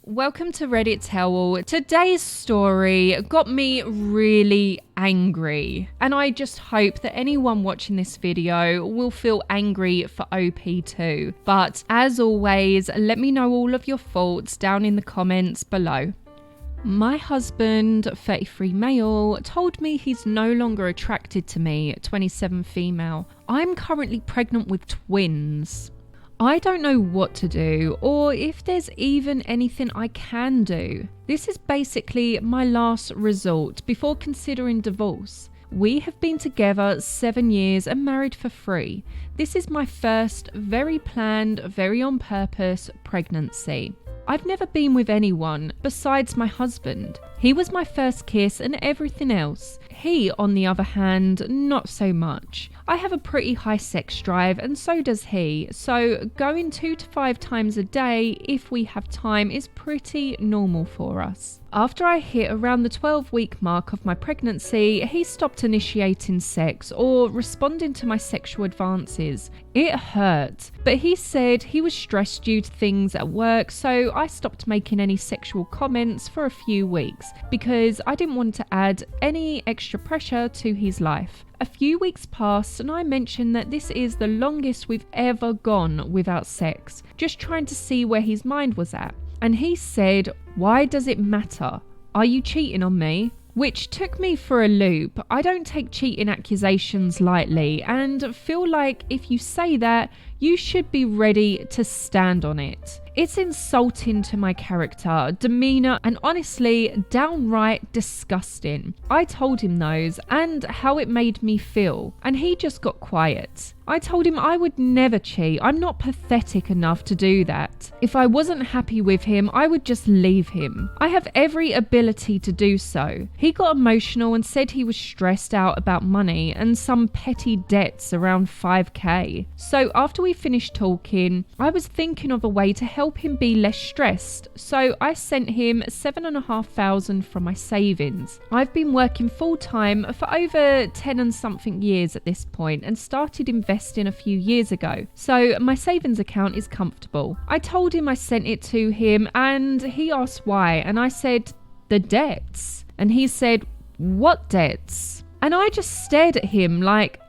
Welcome to Reddit Tell All. Today's story got me really angry, and I just hope that anyone watching this video will feel angry for OP too. But as always, let me know all of your thoughts down in the comments below. My husband, 33 male, told me he's no longer attracted to me, 27 female. I'm currently pregnant with twins. I don't know what to do, or if there's even anything I can do. This is basically my last resort before considering divorce. We have been together 7 years and married for 3. This is my first, very planned, very on purpose pregnancy. I've never been with anyone besides my husband. He was my first kiss and everything else. He, on the other hand, not so much. I have a pretty high sex drive and so does he, so going 2 to 5 times a day if we have time is pretty normal for us. After I hit around the 12-week mark of my pregnancy, he stopped initiating sex or responding to my sexual advances. It hurt, but he said he was stressed due to things at work, so I stopped making any sexual comments for a few weeks because I didn't want to add any extra pressure to his life. A few weeks passed and I mentioned that this is the longest we've ever gone without sex, just trying to see where his mind was at. And he said, "Why does it matter? Are you cheating on me?" Which took me for a loop. I don't take cheating accusations lightly and feel like if you say that, you should be ready to stand on it. It's insulting to my character, demeanour, and honestly, downright disgusting. I told him those and how it made me feel, and he just got quiet. I told him I would never cheat. I'm not pathetic enough to do that. If I wasn't happy with him, I would just leave him. I have every ability to do so. He got emotional and said he was stressed out about money and some petty debts around 5k. So after we finished talking, I was thinking of a way to help him be less stressed. So I sent him $7,500 from my savings. I've been working full time for over 10 and something years at this point and started investing a few years ago, so my savings account is comfortable. I told him I sent it to him and he asked why, and I said, "The debts." And he said, "What debts?" And I just stared at him like,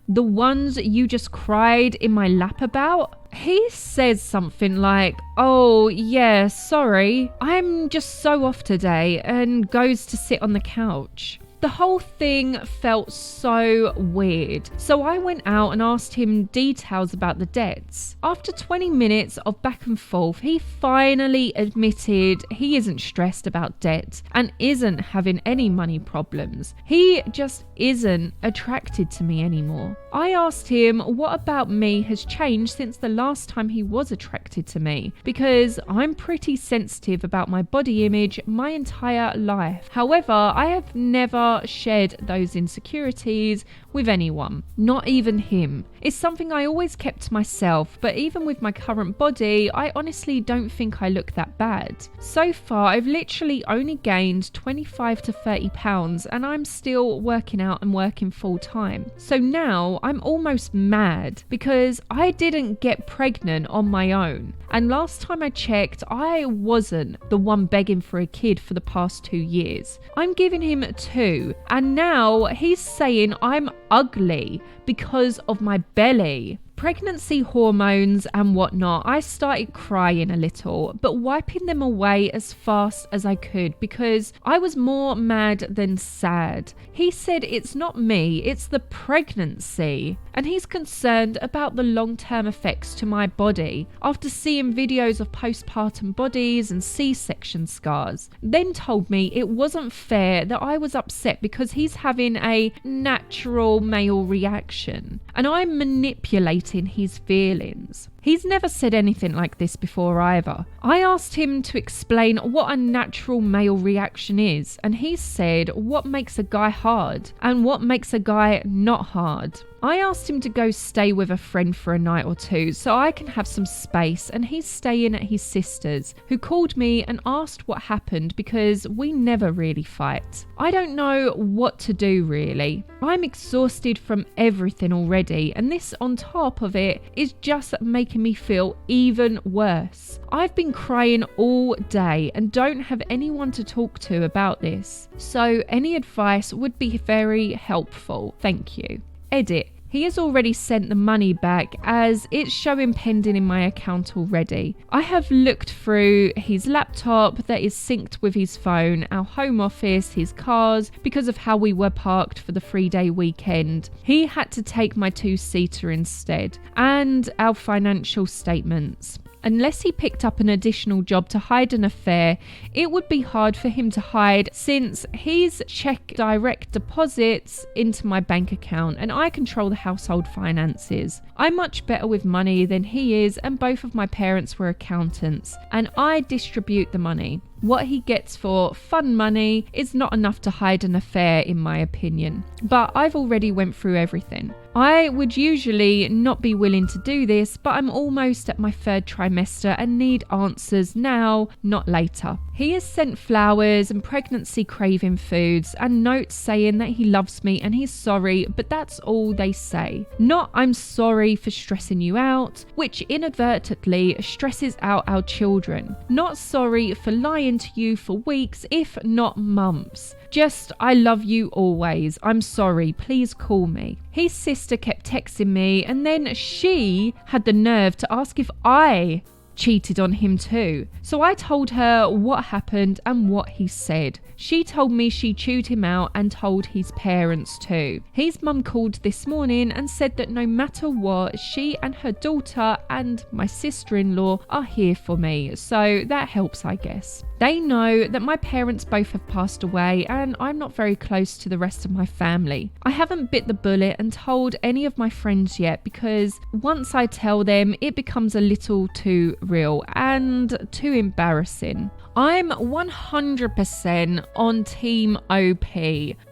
the ones you just cried in my lap about? He says something like, "Oh yeah, sorry, I'm just so off today," and goes to sit on the couch. The whole thing felt so weird, so I went out and asked him details about the debts. After 20 minutes of back and forth, he finally admitted he isn't stressed about debt and isn't having any money problems. He just isn't attracted to me anymore. I asked him what about me has changed since the last time he was attracted to me, because I'm pretty sensitive about my body image my entire life. However, I have never shared those insecurities with anyone, not even him. It's something I always kept to myself, but even with my current body, I honestly don't think I look that bad. So far, I've literally only gained 25 to 30 pounds and I'm still working out and working full time. So now I'm almost mad because I didn't get pregnant on my own. And last time I checked, I wasn't the one begging for a kid for the past 2 years. I'm giving him 2, and now he's saying I'm ugly because of my belly. Pregnancy hormones and whatnot, I started crying a little, but wiping them away as fast as I could because I was more mad than sad. He said it's not me, it's the pregnancy, and he's concerned about the long-term effects to my body after seeing videos of postpartum bodies and C-section scars. Then told me it wasn't fair that I was upset because he's having a natural male reaction and I'm manipulating his feelings. He's never said anything like this before either. I asked him to explain what a natural male reaction is, and he said what makes a guy hard and what makes a guy not hard. I asked him to go stay with a friend for a night or 2 so I can have some space, and he's staying at his sister's, who called me and asked what happened because we never really fight. I don't know what to do really. I'm exhausted from everything already, and this on top of it is just making making me feel even worse. I've been crying all day and don't have anyone to talk to about this. So any advice would be very helpful. Thank you. Edit. He has already sent the money back as it's showing pending in my account already. I have looked through his laptop that is synced with his phone, our home office, his cars, because of how we were parked for the 3-day weekend. He had to take my 2-seater instead, and our financial statements. Unless he picked up an additional job to hide an affair, it would be hard for him to hide since he's checked direct deposits into my bank account and I control the household finances. I'm much better with money than he is, and both of my parents were accountants and I distribute the money. What he gets for fun money is not enough to hide an affair in my opinion, but I've already went through everything. I would usually not be willing to do this, but I'm almost at my 3rd trimester and need answers now, not later. He has sent flowers and pregnancy craving foods and notes saying that he loves me and he's sorry, but that's all they say. Not I'm sorry for stressing you out, which inadvertently stresses out our children. Not sorry for lying to you for weeks, if not months. Just, I love you always. I'm sorry. Please call me. His sister kept texting me and then she had the nerve to ask if I cheated on him too. So I told her what happened and what he said. She told me she chewed him out and told his parents too. His mum called this morning and said that no matter what, she and her daughter and my sister-in-law are here for me. So that helps, I guess. They know that my parents both have passed away and I'm not very close to the rest of my family. I haven't bit the bullet and told any of my friends yet because once I tell them, it becomes a little too real and too embarrassing. I'm 100% on Team OP.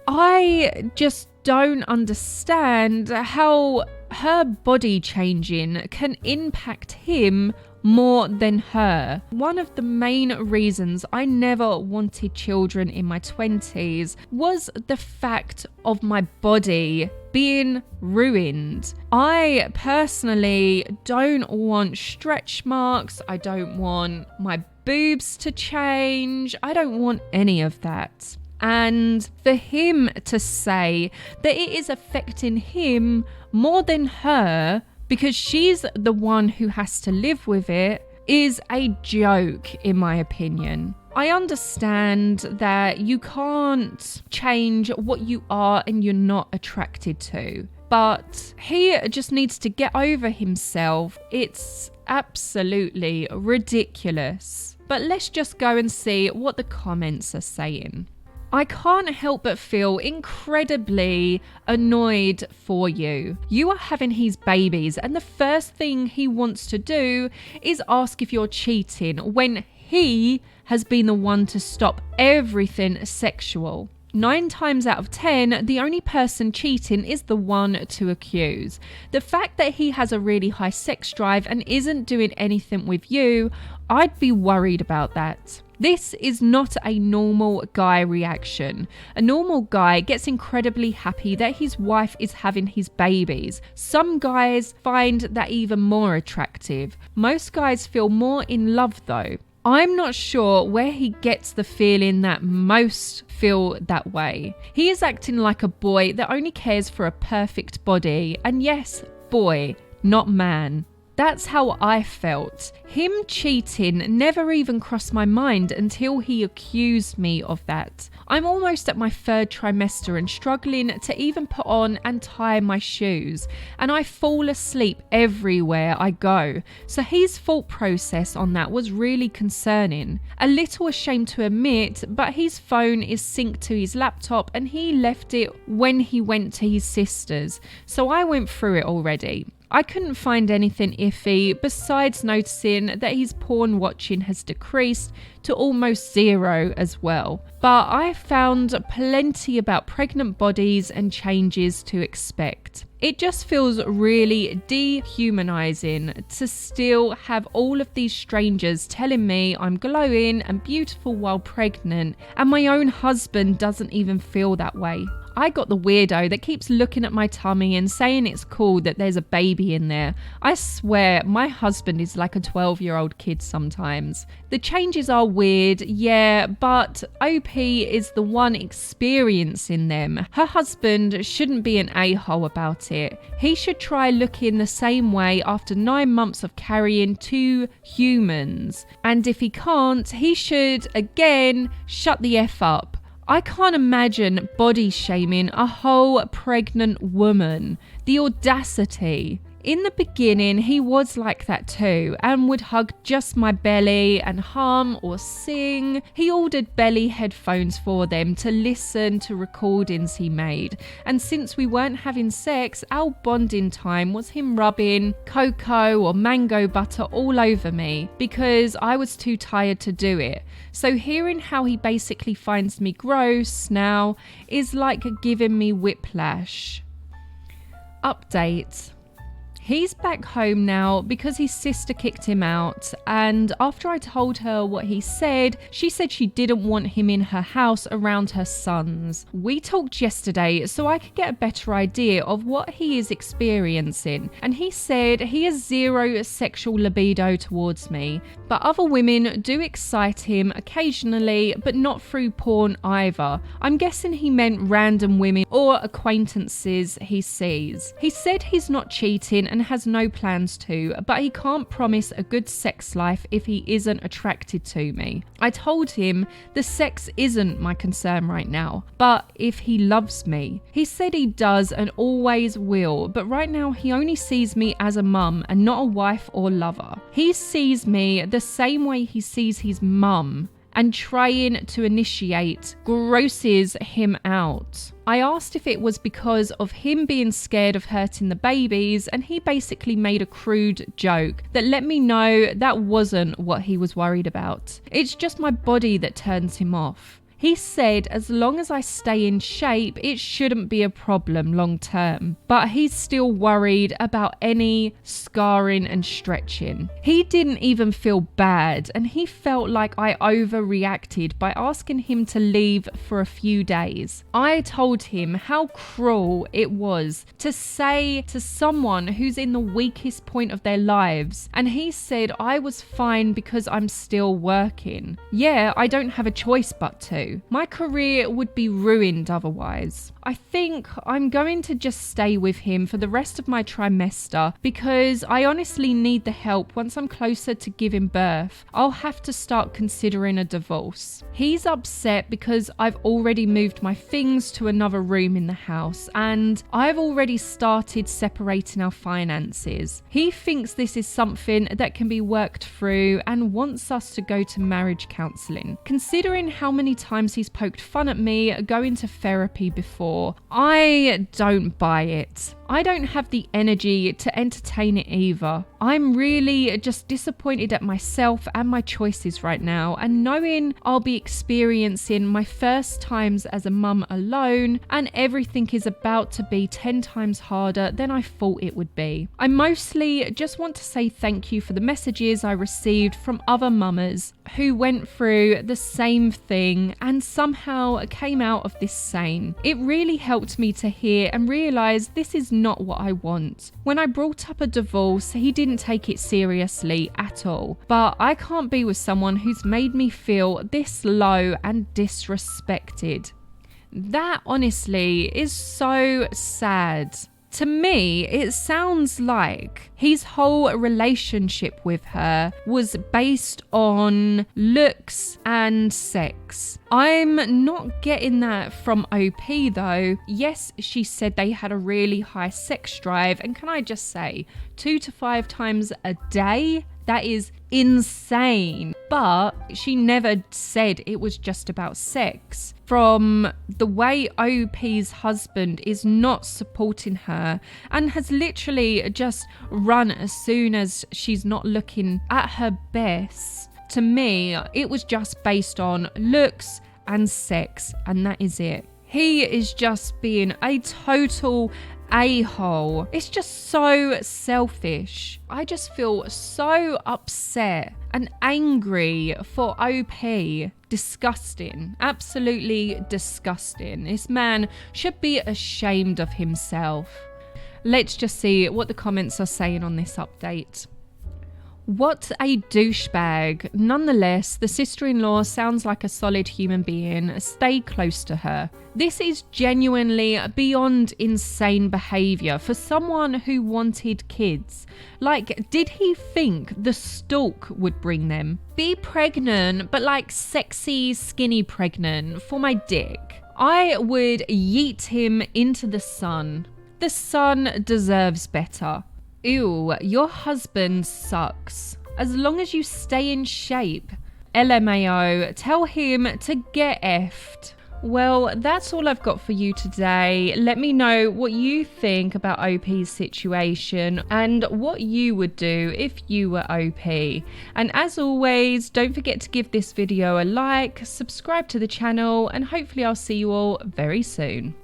I just don't understand how her body changing can impact him more than her. One of the main reasons I never wanted children in my 20s was the fact of my body being ruined. I personally don't want stretch marks. I don't want my boobs to change. I don't want any of that. And for him to say that it is affecting him more than her because she's the one who has to live with it is a joke, in my opinion. I understand that you can't change what you are and you're not attracted to, but he just needs to get over himself. It's absolutely ridiculous. But let's just go and see what the comments are saying. I can't help but feel incredibly annoyed for you. You are having his babies and the first thing he wants to do is ask if you're cheating when he has been the one to stop everything sexual. 9 times out of 10, the only person cheating is the one to accuse. The fact that he has a really high sex drive and isn't doing anything with you, I'd be worried about that. This is not a normal guy reaction. A normal guy gets incredibly happy that his wife is having his babies. Some guys find that even more attractive. Most guys feel more in love though. I'm not sure where he gets the feeling that most feel that way. He is acting like a boy that only cares for a perfect body. And yes, boy, not man. That's how I felt. Him cheating never even crossed my mind until he accused me of that. I'm almost at my 3rd trimester and struggling to even put on and tie my shoes, and I fall asleep everywhere I go. So his thought process on that was really concerning. A little ashamed to admit, but his phone is synced to his laptop and he left it when he went to his sister's. So I went through it already. I couldn't find anything iffy besides noticing that his porn watching has decreased to almost 0 as well. But I found plenty about pregnant bodies and changes to expect. It just feels really dehumanizing to still have all of these strangers telling me I'm glowing and beautiful while pregnant, and my own husband doesn't even feel that way. I got the weirdo that keeps looking at my tummy and saying it's cool that there's a baby in there. I swear, my husband is like a 12-year-old kid sometimes. The changes are weird, yeah, but OP is the one experiencing them. Her husband shouldn't be an a-hole about it. He should try looking the same way after 9 months of carrying 2 humans. And if he can't, he should, again, shut the F up. I can't imagine body shaming a whole pregnant woman. The audacity. In the beginning, he was like that too, and would hug just my belly and hum or sing. He ordered belly headphones for them to listen to recordings he made. And since we weren't having sex, our bonding time was him rubbing cocoa or mango butter all over me because I was too tired to do it. So hearing how he basically finds me gross now is like giving me whiplash. Update. He's back home now because his sister kicked him out, and after I told her what he said, she said she didn't want him in her house around her sons. We talked yesterday so I could get a better idea of what he is experiencing, and he said he has 0 sexual libido towards me, but other women do excite him occasionally, but not through porn either. I'm guessing he meant random women or acquaintances he sees. He said he's not cheating and has no plans to, but he can't promise a good sex life if he isn't attracted to me. I told him the sex isn't my concern right now, but if he loves me. He said he does and always will, but right now he only sees me as a mum and not a wife or lover. He sees me the same way he sees his mum, and trying to initiate grosses him out. I asked if it was because of him being scared of hurting the babies, and he basically made a crude joke that let me know that wasn't what he was worried about. It's just my body that turns him off. He said as long as I stay in shape, it shouldn't be a problem long term, but he's still worried about any scarring and stretching. He didn't even feel bad, and he felt like I overreacted by asking him to leave for a few days. I told him how cruel it was to say to someone who's in the weakest point of their lives, and he said I was fine because I'm still working. Yeah, I don't have a choice but to. My career would be ruined otherwise. I think I'm going to just stay with him for the rest of my trimester because I honestly need the help once I'm closer to giving birth. I'll have to start considering a divorce. He's upset because I've already moved my things to another room in the house, and I've already started separating our finances. He thinks this is something that can be worked through and wants us to go to marriage counselling. Considering how many times he's poked fun at me going to therapy before, I don't buy it. I don't have the energy to entertain it either. I'm really just disappointed at myself and my choices right now, and knowing I'll be experiencing my first times as a mum alone, and everything is about to be 10 times harder than I thought it would be. I mostly just want to say thank you for the messages I received from other mamas who went through the same thing and somehow came out of this sane. It really helped me to hear and realise this is not what I want. When I brought up a divorce, he didn't take it seriously at all, but I can't be with someone who's made me feel this low and disrespected. That honestly is so sad. To me, it sounds like his whole relationship with her was based on looks and sex. I'm not getting that from OP though. Yes, she said they had a really high sex drive, and can I just say, 2 to 5 times a day? That is insane. But she never said it was just about sex. From the way OP's husband is not supporting her and has literally just run as soon as she's not looking at her best, to me, it was just based on looks and sex, and that is it. He is just being a total a-hole. It's just so selfish. I just feel so upset and angry for OP. Disgusting. Absolutely disgusting. This man should be ashamed of himself. Let's just see what the comments are saying on this update. What a douchebag. Nonetheless, the sister-in-law sounds like a solid human being. Stay close to her. This is genuinely beyond insane behavior for someone who wanted kids. Like, did he think the stalk would bring them? Be pregnant, but like sexy, skinny pregnant for my dick. I would yeet him into the sun. The sun deserves better. Ew, your husband sucks. As long as you stay in shape. LMAO, tell him to get effed. Well, that's all I've got for you today. Let me know what you think about OP's situation and what you would do if you were OP. And as always, don't forget to give this video a like, subscribe to the channel, and hopefully I'll see you all very soon.